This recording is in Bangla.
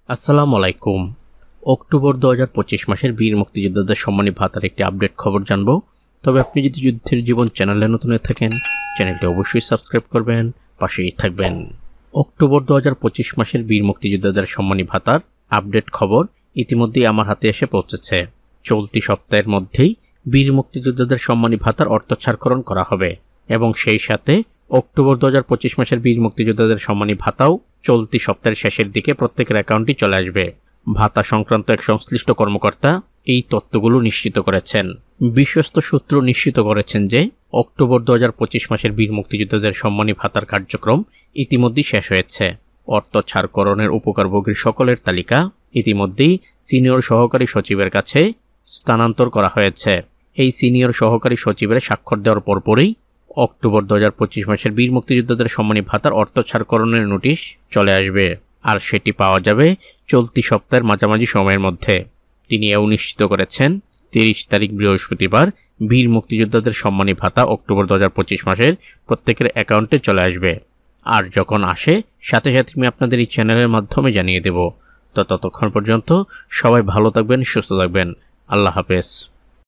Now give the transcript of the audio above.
আসসালামু আলাইকুম। অক্টোবর 2025 মাসের বীর মুক্তিযোদ্ধাদের সম্মানী ভাতার একটি আপডেট খবর জানব। তবে আপনি যদি যুদ্ধের জীবন চ্যানেলে নতুন হয়ে থাকেন, চ্যানেলটি অবশ্যই সাবস্ক্রাইব করবেন, পাশেই থাকবেন। অক্টোবর 2025 মাসের বীর মুক্তিযোদ্ধাদের সম্মানী ভাতার আপডেট খবর ইতিমধ্যেই আমার হাতে এসে পৌঁছেছে। চলতি সপ্তাহের মধ্যেই বীর মুক্তিযোদ্ধাদের সম্মানী ভাতার অর্থ ছাড়করণ করা হবে এবং সেই সাথে অক্টোবর 2025 মাসের বীর মুক্তিযোদ্ধাদের সম্মানী ভাতাও চলতি সপ্তাহের শেষের দিকে প্রত্যেকের অ্যাকাউন্টে চলে আসবে। ভাতা সংক্রান্ত এক সংশ্লিষ্ট কর্মকর্তা এই তথ্যগুলো নিশ্চিত করেছেন। বিশ্বস্ত সূত্র নিশ্চিত করেছেন যে অক্টোবর 2025 মাসের বীর মুক্তিযোদ্ধাদের সম্মানী ভাতার কার্যক্রম ইতিমধ্যেই শেষ হয়েছে। অর্থ ছাড়করণের উপকারভোগীর সকলের তালিকা ইতিমধ্যেই সিনিয়র সহকারী সচিবের কাছে স্থানান্তর করা হয়েছে। এই সিনিয়র সহকারী সচিবের স্বাক্ষর দেওয়ার পরপরই অক্টোবর 2025 মাসের বীর মুক্তিযোদ্ধাদের সম্মানী ভাতার অর্থ ছাড়করণের নোটিশ চলে আসবে, আর সেটি পাওয়া যাবে চলতি সপ্তাহের মাঝামাঝি সময়ের মধ্যে। তিনি এও নিশ্চিত করেছেন 30 তারিখ বৃহস্পতিবার বীর মুক্তিযোদ্ধাদের সম্মানী ভাতা অক্টোবর 2025 মাসের প্রত্যেকের অ্যাকাউন্টে চলে আসবে। আর যখন আসে সাথে সাথে আমি আপনাদের এই চ্যানেলের মাধ্যমে জানিয়ে দেব। তো ততক্ষণ পর্যন্ত সবাই ভালো থাকবেন, সুস্থ থাকবেন। আল্লাহ হাফেজ।